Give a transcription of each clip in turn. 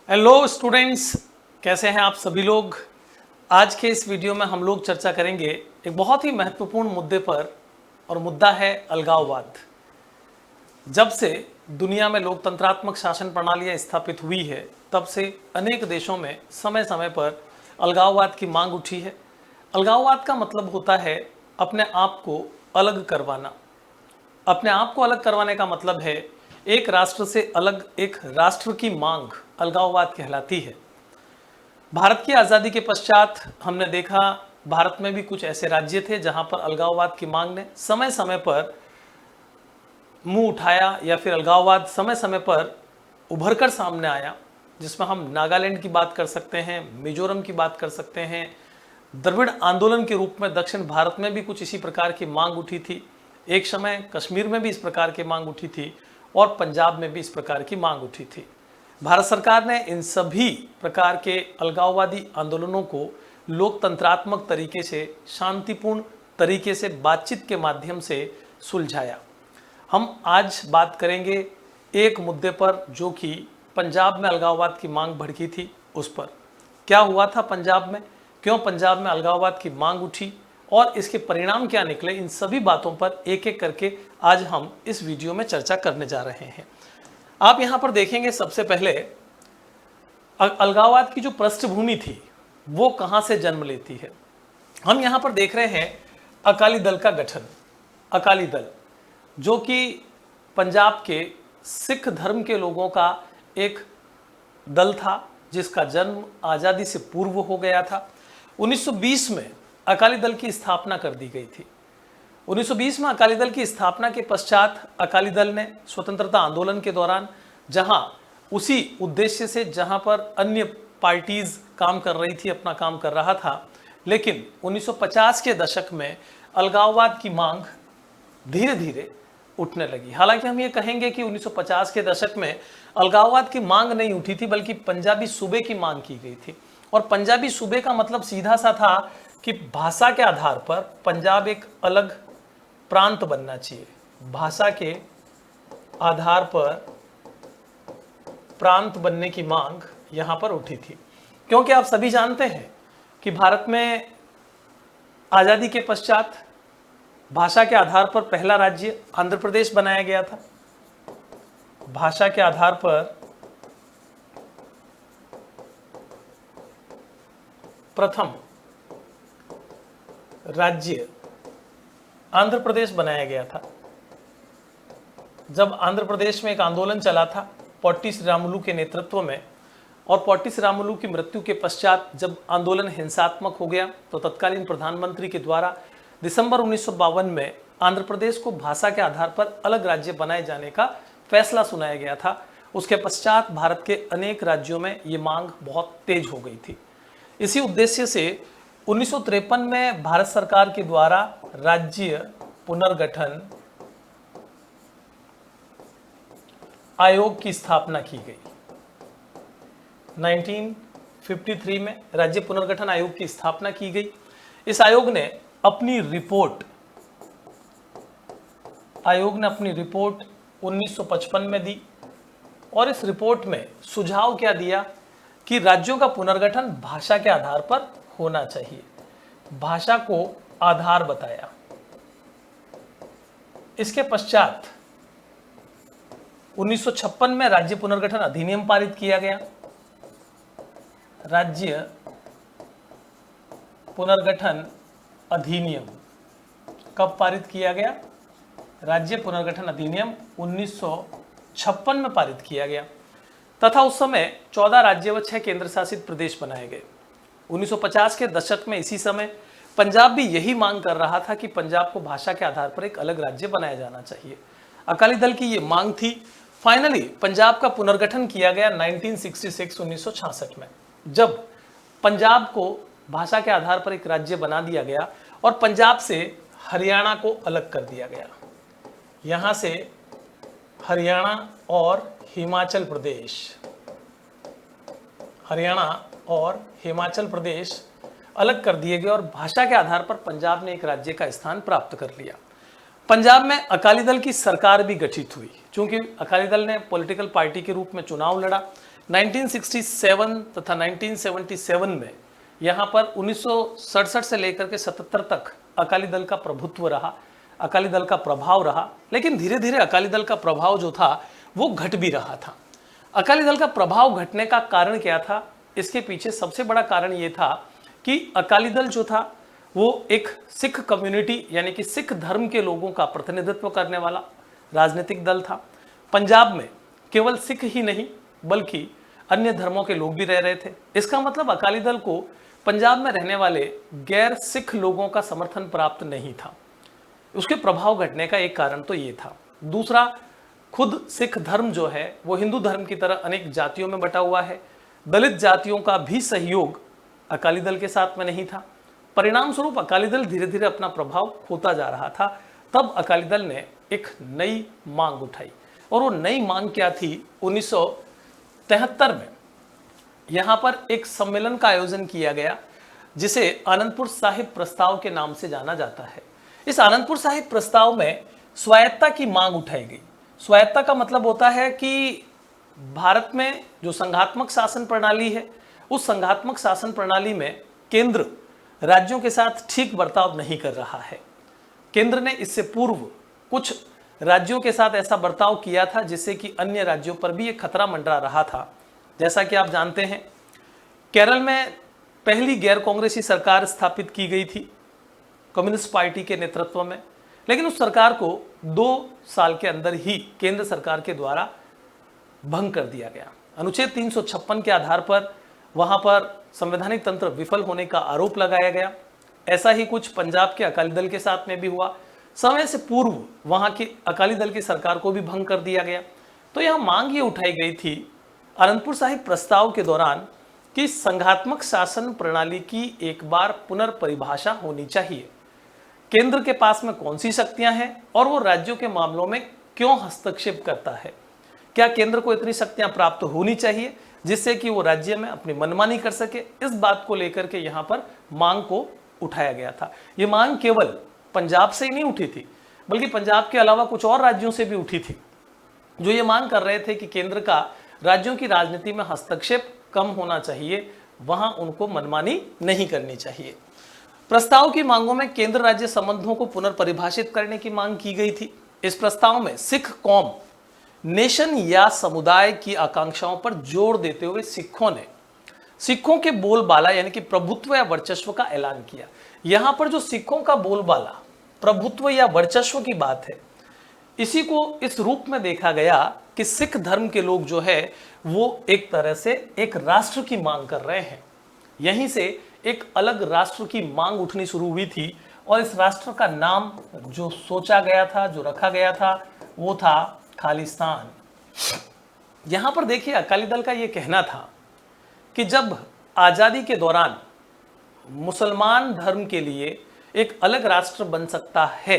Hello students, कैसे हैं आप सभी लोग। आज के इस वीडियो में हम लोग चर्चा करेंगे एक बहुत ही महत्वपूर्ण मुद्दे पर, और मुद्दा है अलगाववाद। जब से दुनिया में लोकतंत्रात्मक शासन प्रणालियां स्थापित हुई है, तब से अनेक देशों में समय समय पर अलगाववाद की मांग उठी है। अलगाववाद का मतलब होता है अपने आप को अलग करवाना। अपने आप को अलग करवाने का मतलब है एक राष्ट्र से अलग एक राष्ट्र की मांग अलगाववाद कहलाती है। भारत की आज़ादी के पश्चात हमने देखा, भारत में भी कुछ ऐसे राज्य थे जहां पर अलगाववाद की मांग ने समय समय पर मुंह उठाया, या फिर अलगाववाद समय समय पर उभर कर सामने आया, जिसमें हम नागालैंड की बात कर सकते हैं, मिजोरम की बात कर सकते हैं। द्रविड़ आंदोलन के रूप में दक्षिण भारत में भी कुछ इसी प्रकार की मांग उठी थी। एक समय कश्मीर में भी इस प्रकार की मांग उठी थी, और पंजाब में भी इस प्रकार की मांग उठी थी। भारत सरकार ने इन सभी प्रकार के अलगाववादी आंदोलनों को लोकतंत्रात्मक तरीके से, शांतिपूर्ण तरीके से, बातचीत के माध्यम से सुलझाया। हम आज बात करेंगे एक मुद्दे पर, जो कि पंजाब में अलगाववाद की मांग भड़की थी। उस पर क्या हुआ था पंजाब में, क्यों पंजाब में अलगाववाद की मांग उठी, और इसके परिणाम क्या निकले, इन सभी बातों पर एक एक करके आज हम इस वीडियो में चर्चा करने जा रहे हैं। आप यहां पर देखेंगे, सबसे पहले अलगाववाद की जो पृष्ठभूमि थी वो कहां से जन्म लेती है। हम यहां पर देख रहे हैं अकाली दल का गठन। अकाली दल जो कि पंजाब के सिख धर्म के लोगों का एक दल था, जिसका जन्म आज़ादी से पूर्व हो गया था। 1920 में अकाली दल की स्थापना कर दी गई थी। 1920 में अकाली दल की स्थापना के पश्चात अकाली दल ने स्वतंत्रता आंदोलन के दौरान, जहां उसी उद्देश्य से जहां पर अन्य पार्टीज काम कर रही थी, अपना काम कर रहा था, लेकिन 1950 के दशक में अलगाववाद की मांग धीरे धीरे उठने लगी। हालांकि हम ये कहेंगे कि 1950 के दशक में अलगाववाद की मांग नहीं उठी थी, बल्कि पंजाबी सूबे की मांग की गई थी। और पंजाबी सूबे का मतलब सीधा सा था कि भाषा के आधार पर पंजाब एक अलग प्रांत बनना चाहिए। भाषा के आधार पर प्रांत बनने की मांग यहां पर उठी थी, क्योंकि आप सभी जानते हैं कि भारत में आजादी के पश्चात भाषा के आधार पर पहला राज्य आंध्र प्रदेश बनाया गया था। भाषा के आधार पर प्रथम राज्य आंध्र प्रदेश बनाया गया था। जब आंध्र प्रदेश में एक आंदोलन चला था पोट्टी श्रीरामुलु के नेतृत्व में, और पोट्टी श्रीरामुलु की मृत्यु के पश्चात जब आंदोलन हिंसात्मक हो गया, तो तत्कालीन प्रधानमंत्री के द्वारा दिसंबर 1952 में आंध्र प्रदेश को भाषा के आधार पर अलग राज्य बनाए जाने का फैसला सुनाया गया था। उसके पश्चात भारत के अनेक राज्यों में ये मांग बहुत तेज हो गई थी। इसी उद्देश्य से 1953 में भारत सरकार के द्वारा राज्य पुनर्गठन आयोग की स्थापना की गई। 1953 में राज्य पुनर्गठन आयोग की स्थापना की गई। इस आयोग ने अपनी रिपोर्ट 1955 में दी, और इस रिपोर्ट में सुझाव क्या दिया कि राज्यों का पुनर्गठन भाषा के आधार पर होना चाहिए। भाषा को आधार बताया। इसके पश्चात 1956 में राज्य पुनर्गठन अधिनियम पारित किया गया। राज्य पुनर्गठन अधिनियम कब पारित किया गया? राज्य पुनर्गठन अधिनियम 1956 में पारित किया गया, तथा उस समय 14 राज्य व 6 केंद्र शासित प्रदेश बनाए गए। 1950 के दशक में इसी समय पंजाब भी यही मांग कर रहा था कि पंजाब को भाषा के आधार पर एक अलग राज्य बनाया जाना चाहिए। अकाली दल की ये मांग थी। फाइनली पंजाब का पुनर्गठन किया गया 1966 में, जब पंजाब को भाषा के आधार पर एक राज्य बना दिया गया और पंजाब से हरियाणा को अलग कर दिया गया। यहां से हरियाणा और हिमाचल प्रदेश अलग कर दिए गए, और भाषा के आधार पर पंजाब ने एक राज्य का स्थान प्राप्त कर लिया। पंजाब में अकाली दल की सरकार भी गठित हुई, क्योंकि अकाली दल ने पॉलिटिकल पार्टी के रूप में चुनाव लड़ा। 1967 तथा 1977 में यहाँ पर 1967 से लेकर के 77 तक अकाली दल का प्रभुत्व रहा, अकाली दल का प्रभाव रहा, लेकिन धीरे धीरे अकाली दल का प्रभाव जो था वो घट भी रहा था। अकाली दल का प्रभाव घटने का कारण क्या था? इसके पीछे सबसे बड़ा कारण ये था कि अकाली दल जो था वो एक सिख कम्युनिटी यानी कि सिख धर्म के लोगों का प्रतिनिधित्व करने वाला राजनीतिक दल था। पंजाब में केवल सिख ही नहीं बल्कि अन्य धर्मों के लोग भी रह रहे थे। इसका मतलब अकाली दल को पंजाब में रहने वाले गैर सिख लोगों का समर्थन प्राप्त नहीं था। उसके प्रभाव घटने का एक कारण तो ये था। दूसरा, खुद सिख धर्म जो है वो हिंदू धर्म की तरह अनेक जातियों में बटा हुआ है। दलित जातियों का भी सहयोग अकाली दल के साथ में नहीं था। परिणाम स्वरूप अकाली दल धीरे धीरे अपना प्रभाव खोता जा रहा था। तब अकाली दल ने एक नई मांग उठाई और वो नई मांग क्या थी? 1973 में यहाँ पर एक सम्मेलन का आयोजन किया गया जिसे आनंदपुर साहिब प्रस्ताव के नाम से जाना जाता है। इस आनंदपुर साहिब प्रस्ताव में स्वायत्तता की मांग उठाई गई। स्वायत्तता का मतलब होता है कि भारत में जो संघात्मक शासन प्रणाली है उस संघात्मक शासन प्रणाली में केंद्र राज्यों के साथ ठीक बर्ताव नहीं कर रहा है। केंद्र ने इससे पूर्व कुछ राज्यों के साथ ऐसा बर्ताव किया था जिससे कि अन्य राज्यों पर भी एक खतरा मंडरा रहा था। जैसा कि आप जानते हैं, केरल में पहली गैर कांग्रेसी सरकार स्थापित की गई थी कम्युनिस्ट पार्टी के नेतृत्व में, लेकिन उस सरकार को 2 साल के अंदर ही केंद्र सरकार के द्वारा भंग कर दिया गया। अनुच्छेद 356 के आधार पर वहां पर संवैधानिक तंत्र विफल होने का आरोप लगाया गया। ऐसा ही कुछ पंजाब के अकाली दल के साथ में भी हुआ। समय से पूर्व वहां की अकाली दल की सरकार को भी भंग कर दिया गया। तो यह मांग ये उठाई गई थी आनंदपुर साहिब प्रस्ताव के दौरान कि संघात्मक शासन प्रणाली की एक बार पुनर्परिभाषा होनी चाहिए। केंद्र के पास में कौन सी शक्तियां हैं और वो राज्यों के मामलों में क्यों हस्तक्षेप करता है? क्या केंद्र को इतनी शक्तियां प्राप्त होनी चाहिए जिससे कि वो राज्य में अपनी मनमानी कर सके? इस बात को लेकर के यहाँ पर मांग को उठाया गया था। ये मांग केवल पंजाब से ही नहीं उठी थी बल्कि पंजाब के अलावा कुछ और राज्यों से भी उठी थी, जो ये मांग कर रहे थे कि केंद्र का राज्यों की राजनीति में हस्तक्षेप कम होना चाहिए, वहां उनको मनमानी नहीं करनी चाहिए। प्रस्ताव की मांगों में केंद्र राज्य संबंधों को पुनर्परिभाषित करने की मांग की गई थी। इस प्रस्ताव में सिख कौम, नेशन या समुदाय की आकांक्षाओं पर जोर देते हुए सिखों ने सिखों के बोलबाला यानी कि प्रभुत्व या वर्चस्व का ऐलान किया। यहां पर जो सिखों का बोलबाला, प्रभुत्व या वर्चस्व की बात है, इसी को इस रूप में देखा गया कि सिख धर्म के लोग जो है वो एक तरह से एक राष्ट्र की मांग कर रहे हैं। यहीं से एक अलग राष्ट्र की मांग उठनी शुरू हुई थी और इस राष्ट्र का नाम जो सोचा गया था, जो रखा गया था, वो था खालिस्तान। यहां पर देखिए, अकाली दल का यह कहना था कि जब आजादी के दौरान मुसलमान धर्म के लिए एक अलग राष्ट्र बन सकता है,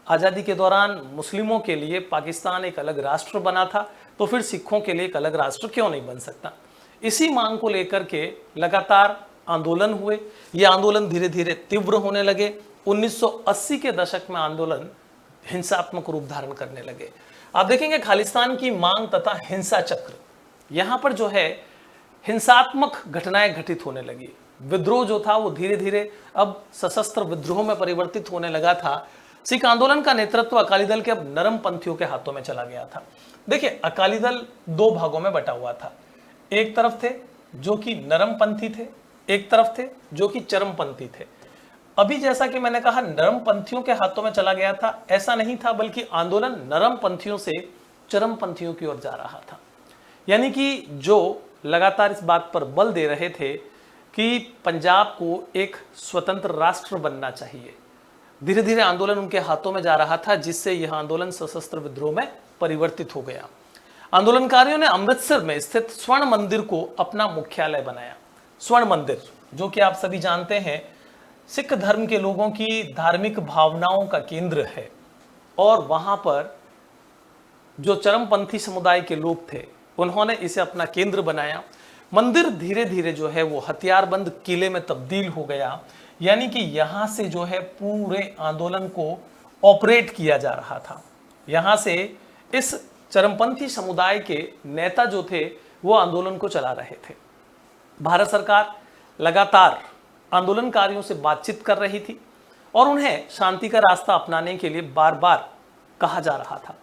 आजादी के दौरान मुस्लिमों के लिए पाकिस्तान एक अलग राष्ट्र बना था, तो फिर सिखों के लिए एक अलग राष्ट्र क्यों नहीं बन सकता? इसी मांग को लेकर के लगातार आंदोलन हुए। ये आंदोलन धीरे धीरे तीव्र होने लगे। 1980 के दशक में आंदोलन हिंसात्मक रूप धारण करने लगे। आप देखेंगे खालिस्तान की मांग तथा हिंसा चक्र, यहां पर जो है हिंसात्मक घटनाएं घटित होने लगी। विद्रोह जो था वो धीरे धीरे अब सशस्त्र विद्रोह में परिवर्तित होने लगा था। सिख आंदोलन का नेतृत्व अकाली दल के अब नरम पंथियों के हाथों में चला गया था। देखिए, अकाली दल 2 भागों में बटा हुआ था। एक तरफ थे जो कि नरम पंथी थे, एक तरफ थे जो कि चरमपंथी थे। अभी जैसा कि मैंने कहा नरम पंथियों के हाथों में चला गया था, ऐसा नहीं था, बल्कि आंदोलन नरम पंथियों से चरमपंथियों की ओर जा रहा था। यानी कि जो लगातार इस बात पर बल दे रहे थे कि पंजाब को एक स्वतंत्र राष्ट्र बनना चाहिए, धीरे धीरे आंदोलन उनके हाथों में जा रहा था, जिससे यह आंदोलन सशस्त्र विद्रोह में परिवर्तित हो गया। आंदोलनकारियों ने अमृतसर में स्थित स्वर्ण मंदिर को अपना मुख्यालय बनाया। स्वर्ण मंदिर, जो कि आप सभी जानते हैं, सिख धर्म के लोगों की धार्मिक भावनाओं का केंद्र है, और वहां पर जो चरमपंथी समुदाय के लोग थे उन्होंने इसे अपना केंद्र बनाया। मंदिर धीरे धीरे जो है वो हथियारबंद किले में तब्दील हो गया। यानी कि यहां से जो है पूरे आंदोलन को ऑपरेट किया जा रहा था। यहां से इस चरमपंथी समुदाय के नेता जो थे वो आंदोलन को चला रहे थे। भारत सरकार लगातार आंदोलनकारियों से बातचीत कर रही थी और उन्हें शांति का रास्ता अपनाने के लिए बार बार कहा जा रहा था,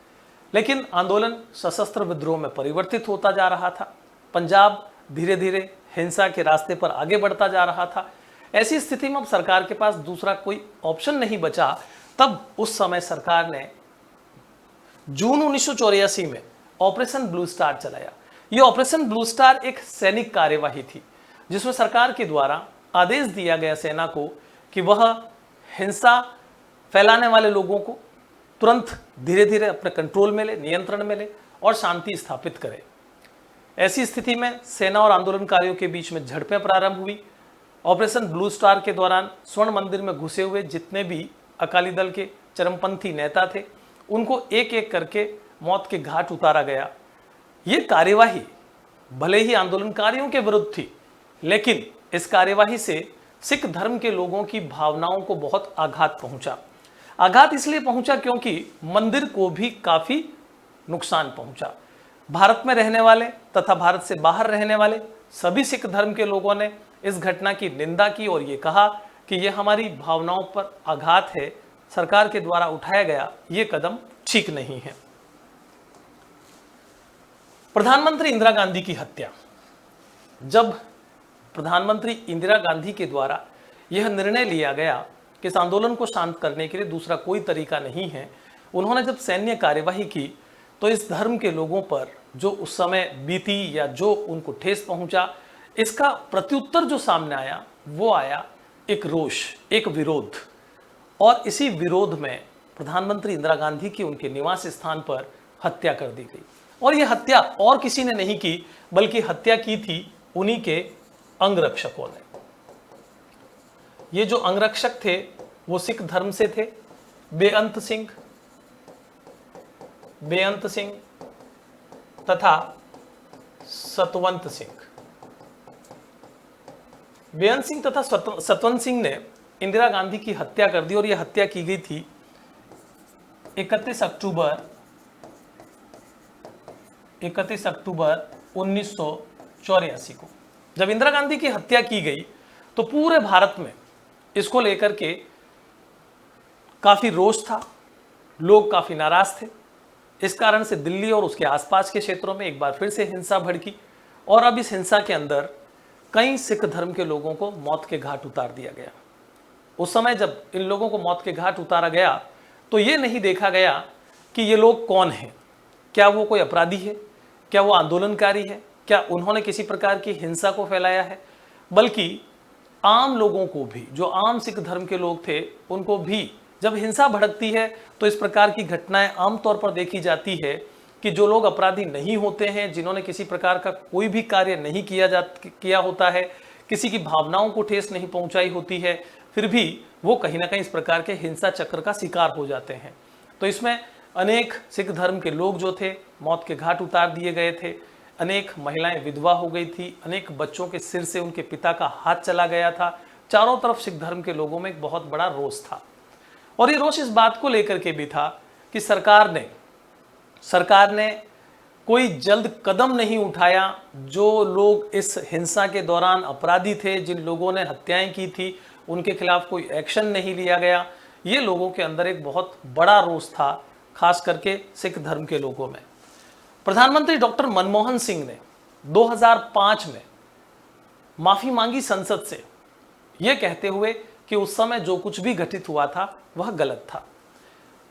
लेकिन आंदोलन सशस्त्र विद्रोह में परिवर्तित होता जा रहा था। पंजाब धीरे धीरे हिंसा के रास्ते पर आगे बढ़ता जा रहा था। ऐसी स्थिति में अब सरकार के पास दूसरा कोई ऑप्शन नहीं बचा। तब उस समय सरकार ने जून 1984 में ऑपरेशन ब्लू स्टार चलाया। यह ऑपरेशन ब्लू स्टार एक सैनिक कार्यवाही थी जिसमें सरकार के द्वारा आदेश दिया गया सेना को कि वह हिंसा फैलाने वाले लोगों को तुरंत धीरे धीरे अपने कंट्रोल में ले, नियंत्रण में ले और शांति स्थापित करे। ऐसी स्थिति में सेना और आंदोलनकारियों के बीच में झड़पें प्रारंभ हुई। ऑपरेशन ब्लू स्टार के दौरान स्वर्ण मंदिर में घुसे हुए जितने भी अकाली दल के चरमपंथी नेता थे उनको एक एक करके मौत के घाट उतारा गया। ये कार्यवाही भले ही आंदोलनकारियों के विरुद्ध थी, लेकिन इस कार्यवाही से सिख धर्म के लोगों की भावनाओं को बहुत आघात पहुंचा। आघात इसलिए पहुंचा क्योंकि मंदिर को भी काफी नुकसान पहुंचा। भारत में रहने वाले तथा भारत से बाहर रहने वाले सभी सिख धर्म के लोगों ने इस घटना की निंदा की और ये कहा कि यह हमारी भावनाओं पर आघात है। सरकार के द्वारा उठाया गया ये कदम ठीक नहीं है। प्रधानमंत्री इंदिरा गांधी की हत्या। जब प्रधानमंत्री इंदिरा गांधी के द्वारा यह निर्णय लिया गया कि इस आंदोलन को शांत करने के लिए दूसरा कोई तरीका नहीं है, उन्होंने जब सैन्य कार्यवाही की तो इस धर्म के लोगों पर जो उस समय बीती या जो उनको ठेस पहुंचा, इसका प्रत्युत्तर जो सामने आया वो आया एक रोष, एक विरोध। और इसी विरोध में प्रधानमंत्री इंदिरा गांधी की उनके निवास स्थान पर हत्या कर दी गई। और यह हत्या और किसी ने नहीं की, बल्कि हत्या की थी उन्हीं के अंगरक्षकों ने। ये जो अंगरक्षक थे वो सिख धर्म से थे। बेअंत सिंह तथा सतवंत सिंह। बेअंत सिंह तथा सतवंत सिंह ने इंदिरा गांधी की हत्या कर दी और यह हत्या की गई थी 31 अक्टूबर 1984 को। जब इंदिरा गांधी की हत्या की गई तो पूरे भारत में इसको लेकर के काफी रोष था, लोग काफी नाराज थे। इस कारण से दिल्ली और उसके आसपास के क्षेत्रों में एक बार फिर से हिंसा भड़की और अब इस हिंसा के अंदर कई सिख धर्म के लोगों को मौत के घाट उतार दिया गया। उस समय जब इन लोगों को मौत के घाट उतारा गया तो ये नहीं देखा गया कि ये लोग कौन हैं, क्या वो कोई अपराधी है, क्या वो आंदोलनकारी है, क्या उन्होंने किसी प्रकार की हिंसा को फैलाया है, बल्कि आम लोगों को भी, जो आम सिख धर्म के लोग थे, उनको भी जब हिंसा भड़कती है तो इस प्रकार की घटनाएं आमतौर पर देखी जाती है कि जो लोग अपराधी नहीं होते हैं, जिन्होंने किसी प्रकार का कोई भी कार्य नहीं किया होता है, किसी की भावनाओं को ठेस नहीं पहुंचाई होती है, फिर भी वो कहीं ना कहीं इस प्रकार के हिंसा चक्र का शिकार हो जाते हैं। तो इसमें अनेक सिख धर्म के लोग जो थे मौत के घाट उतार दिए गए थे, अनेक महिलाएं विधवा हो गई थी, अनेक बच्चों के सिर से उनके पिता का हाथ चला गया था। चारों तरफ सिख धर्म के लोगों में एक बहुत बड़ा रोष था और ये रोष इस बात को लेकर के भी था कि सरकार ने कोई जल्द कदम नहीं उठाया। जो लोग इस हिंसा के दौरान अपराधी थे, जिन लोगों ने हत्याएं की थी, उनके खिलाफ कोई एक्शन नहीं लिया गया। ये लोगों के अंदर एक बहुत बड़ा रोष था, खास करके सिख धर्म के लोगों में। प्रधानमंत्री डॉक्टर मनमोहन सिंह ने 2005 में माफी मांगी संसद से, यह कहते हुए कि उस समय जो कुछ भी घटित हुआ था वह गलत था।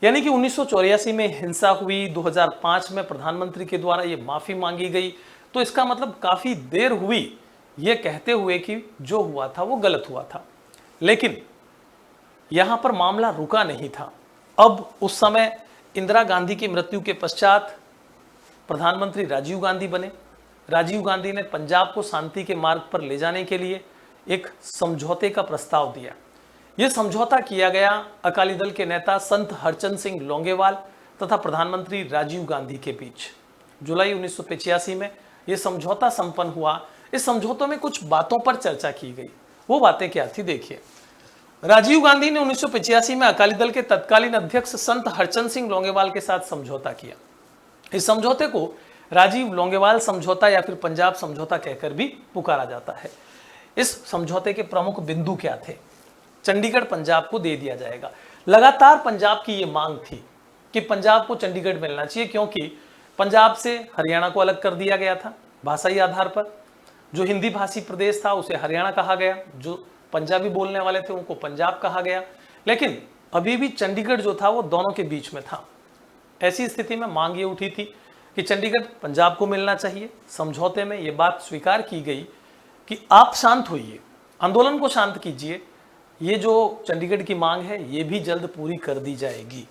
यानी कि 1984 में हिंसा हुई, 2005 में प्रधानमंत्री के द्वारा ये माफी मांगी गई, तो इसका मतलब काफी देर हुई ये कहते हुए कि जो हुआ था वो गलत हुआ था। लेकिन यहां पर मामला रुका नहीं था। अब उस समय इंदिरा गांधी की मृत्यु के पश्चात प्रधानमंत्री राजीव गांधी बने। राजीव गांधी ने पंजाब को शांति के मार्ग पर ले जाने के लिए एक समझौते का प्रस्ताव दिया। यह समझौता किया गया अकाली दल के नेता संत हरचंद सिंह लोंगेवाल तथा प्रधानमंत्री राजीव गांधी के बीच। जुलाई 1985 में यह समझौता संपन्न हुआ। इस समझौते में कुछ बातों पर चर्चा की गई। वो बातें क्या थी, देखिए। राजीव गांधी ने 1985 में अकाली दल के तत्कालीन अध्यक्ष संत हरचंद सिंह लोंगेवाल के साथ समझौता किया। इस समझौते को राजीव लोंगेवाल समझौता या फिर पंजाब समझौता कहकर भी पुकारा जाता है। इस समझौते के प्रमुख बिंदु क्या थे? चंडीगढ़ पंजाब को दे दिया जाएगा। लगातार पंजाब की यह मांग थी कि पंजाब को चंडीगढ़ मिलना चाहिए, क्योंकि पंजाब से हरियाणा को अलग कर दिया गया था भाषाई आधार पर। जो हिंदी भाषी प्रदेश था उसे हरियाणा कहा गया, जो पंजाबी बोलने वाले थे उनको पंजाब कहा गया, लेकिन अभी भी चंडीगढ़ जो था वो दोनों के बीच में था। ऐसी स्थिति में मांग ये उठी थी कि चंडीगढ़ पंजाब को मिलना चाहिए। समझौते में ये बात स्वीकार की गई कि आप शांत होइए, आंदोलन को शांत कीजिए, ये जो चंडीगढ़ की मांग है ये भी जल्द पूरी कर दी जाएगी।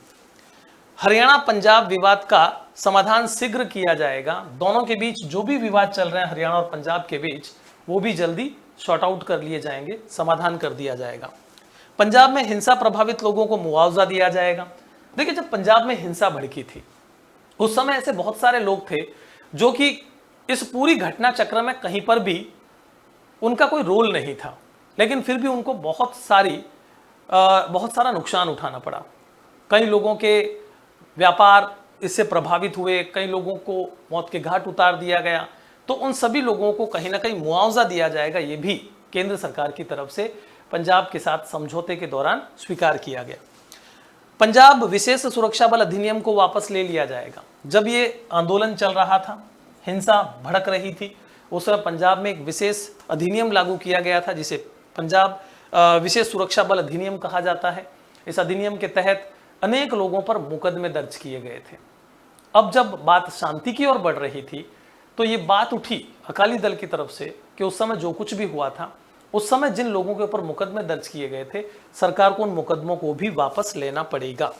हरियाणा पंजाब विवाद का समाधान शीघ्र किया जाएगा। दोनों के बीच जो भी विवाद चल रहे हैं हरियाणा और पंजाब के बीच, वो भी जल्दी शॉर्ट आउट कर लिए जाएंगे, समाधान कर दिया जाएगा। पंजाब में हिंसा प्रभावित लोगों को मुआवजा दिया जाएगा। देखिए, जब पंजाब में हिंसा भड़की थी उस समय ऐसे बहुत सारे लोग थे जो कि इस पूरी घटना चक्र में कहीं पर भी उनका कोई रोल नहीं था, लेकिन फिर भी उनको बहुत सारा नुकसान उठाना पड़ा। कई लोगों के व्यापार इससे प्रभावित हुए, कई लोगों को मौत के घाट उतार दिया गया। तो उन सभी लोगों को कहीं ना कहीं मुआवजा दिया जाएगा, ये भी केंद्र सरकार की तरफ से पंजाब के साथ समझौते के दौरान स्वीकार किया गया। पंजाब विशेष सुरक्षा बल अधिनियम को वापस ले लिया जाएगा। जब ये आंदोलन चल रहा था, हिंसा भड़क रही थी, उस समय पंजाब में एक विशेष अधिनियम लागू किया गया था जिसे पंजाब विशेष सुरक्षा बल अधिनियम कहा जाता है। इस अधिनियम के तहत अनेक लोगों पर मुकदमे दर्ज किए गए थे। अब जब बात शांति की ओर बढ़ रही थी तो ये बात उठी अकाली दल की तरफ से कि उस समय जो कुछ भी हुआ था, उस समय जिन लोगों के ऊपर मुकदमे दर्ज किए गए थे, सरकार को उन मुकदमों को भी वापस लेना पड़ेगा।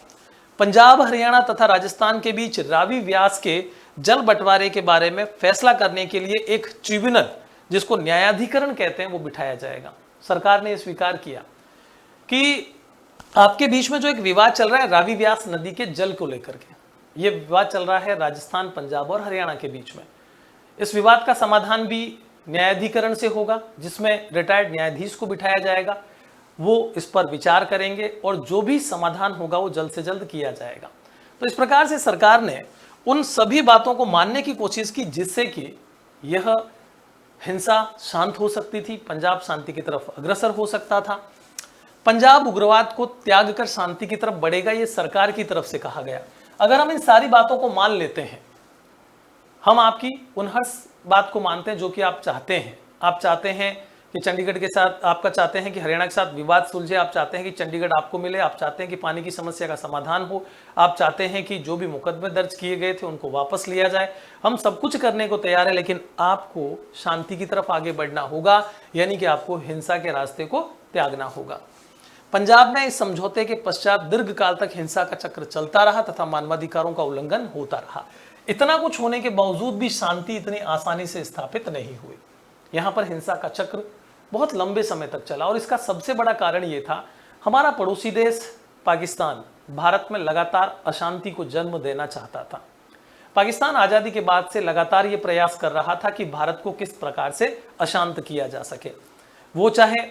पंजाब, हरियाणा तथा राजस्थान के बीच रावी व्यास के जल बंटवारे के बारे में फैसला करने के लिए एक ट्रिब्यूनल, जिसको न्यायाधिकरण कहते हैं, वो बिठाया जाएगा। सरकार ने स्वीकार किया कि आपके बीच में जो एक विवाद चल रहा है रावी व्यास नदी के जल को लेकर के, ये विवाद चल रहा है राजस्थान, पंजाब और हरियाणा के बीच में। इस विवाद का समाधान भी न्यायाधिकरण से होगा, जिसमें रिटायर्ड न्यायाधीश को बिठाया जाएगा। वो इस पर विचार करेंगे और जो भी समाधान होगा वो जल्द से जल्द किया जाएगा। तो इस प्रकार से सरकार ने उन सभी बातों को मानने की कोशिश की जिससे कि यह हिंसा शांत हो सकती थी, पंजाब शांति की तरफ अग्रसर हो सकता था। पंजाब उग्रवाद को त्याग कर शांति की तरफ बढ़ेगा, ये सरकार की तरफ से कहा गया। अगर हम इन सारी बातों को मान लेते हैं, हम आपकी उन हर बात को मानते हैं जो कि आप चाहते हैं। आप चाहते हैं कि चंडीगढ़ के साथ, आपका चाहते हैं कि हरियाणा के साथ विवाद सुलझे, आप चाहते हैं कि चंडीगढ़ आपको मिले, आप चाहते हैं कि पानी की समस्या का समाधान हो, आप चाहते हैं कि जो भी मुकदमे दर्ज किए गए थे उनको वापस लिया जाए। हम सब कुछ करने को तैयार है, लेकिन आपको शांति की तरफ आगे बढ़ना होगा, यानी कि आपको हिंसा के रास्ते को त्यागना होगा। पंजाब में इस समझौते के पश्चात दीर्घकाल तक हिंसा का चक्र चलता रहा तथा मानवाधिकारों का उल्लंघन होता रहा। इतना कुछ होने के बावजूद भी शांति इतनी आसानी से स्थापित नहीं हुई। यहाँ पर हिंसा का चक्र बहुत लंबे समय तक चला और इसका सबसे बड़ा कारण ये था, हमारा पड़ोसी देश पाकिस्तान भारत में लगातार अशांति को जन्म देना चाहता था। पाकिस्तान आज़ादी के बाद से लगातार ये प्रयास कर रहा था कि भारत को किस प्रकार से अशांत किया जा सके। वो चाहे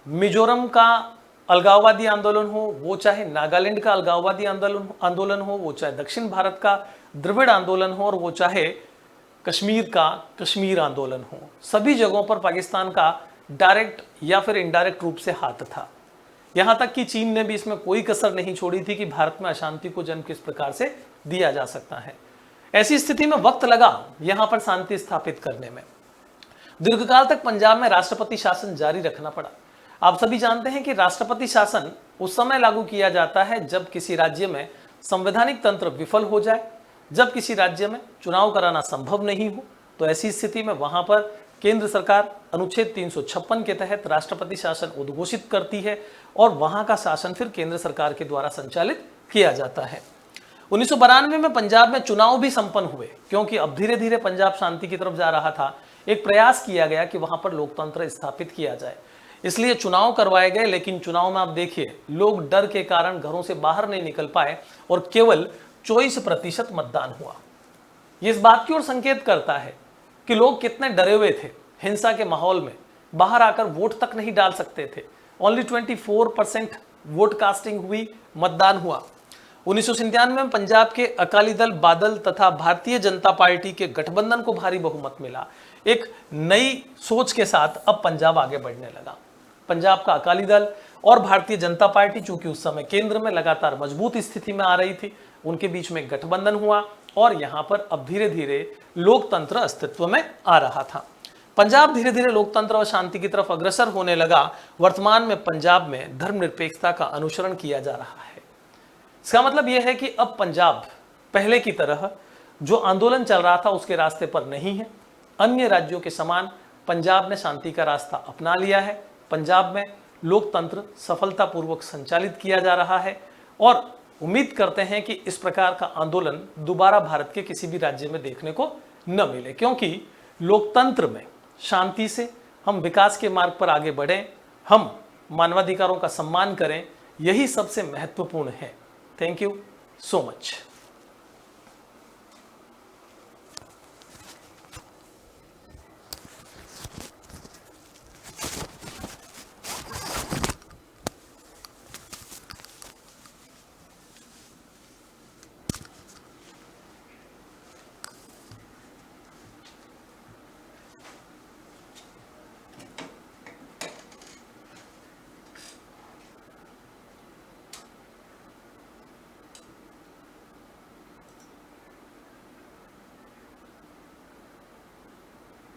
मिजोरम का अलगाववादी आंदोलन हो, वो चाहे नागालैंड का अलगाववादी आंदोलन हो, वो चाहे दक्षिण भारत का द्रविड़ आंदोलन हो, और वो चाहे कश्मीर का कश्मीर आंदोलन हो, सभी जगहों पर पाकिस्तान का डायरेक्ट या फिर इनडायरेक्ट रूप से हाथ था। यहां तक कि चीन ने भी इसमें कोई कसर नहीं छोड़ी थी कि भारत में अशांति को जन्म किस प्रकार से दिया जा सकता है। ऐसी स्थिति में वक्त लगा यहां पर शांति स्थापित करने में। दीर्घकाल तक पंजाब में राष्ट्रपति शासन जारी रखना पड़ा। आप सभी जानते हैं कि राष्ट्रपति शासन उस समय लागू किया जाता है जब किसी राज्य में संवैधानिक तंत्र विफल हो जाए, जब किसी राज्य में चुनाव कराना संभव नहीं हो। तो ऐसी स्थिति में वहां पर केंद्र सरकार अनुच्छेद 356 के तहत राष्ट्रपति शासन उद्घोषित करती है और वहां का शासन फिर केंद्र सरकार के द्वारा संचालित किया जाता है। 1992 में पंजाब में चुनाव भी संपन्न हुए, क्योंकि अब धीरे धीरे पंजाब शांति की तरफ जा रहा था। एक प्रयास किया गया कि वहां पर लोकतंत्र स्थापित किया जाए, इसलिए चुनाव करवाए गए। लेकिन चुनाव में आप देखिए, लोग डर के कारण घरों से बाहर नहीं निकल पाए और केवल 24% मतदान हुआ। ये इस बात की ओर संकेत करता है कि लोग कितने डरे हुए थे। हिंसा के माहौल में बाहर आकर वोट तक नहीं डाल सकते थे। ओनली 24% वोट कास्टिंग हुई, मतदान हुआ। 1997 में पंजाब के अकाली दल, बादल तथा भारतीय जनता पार्टी के गठबंधन को भारी बहुमत मिला। एक नई सोच के साथ अब पंजाब आगे बढ़ने लगा। पंजाब का अकाली दल और भारतीय जनता पार्टी, चूंकि उस समय केंद्र में लगातार मजबूत स्थिति में आ रही थी, उनके बीच में गठबंधन हुआ और यहां पर अब धीरे धीरे लोकतंत्र अस्तित्व में आ रहा था। पंजाब धीरे धीरे लोकतंत्र और शांति की तरफ अग्रसर होने लगा। वर्तमान में पंजाब में धर्मनिरपेक्षता का अनुसरण किया जा रहा है। इसका मतलब यह है कि अब पंजाब पहले की तरह जो आंदोलन चल रहा था उसके रास्ते पर नहीं है। अन्य राज्यों के समान पंजाब ने शांति का रास्ता अपना लिया है। पंजाब में लोकतंत्र सफलतापूर्वक संचालित किया जा रहा है और उम्मीद करते हैं कि इस प्रकार का आंदोलन दोबारा भारत के किसी भी राज्य में देखने को न मिले, क्योंकि लोकतंत्र में शांति से हम विकास के मार्ग पर आगे बढ़ें, हम मानवाधिकारों का सम्मान करें, यही सबसे महत्वपूर्ण है। Thank you so much.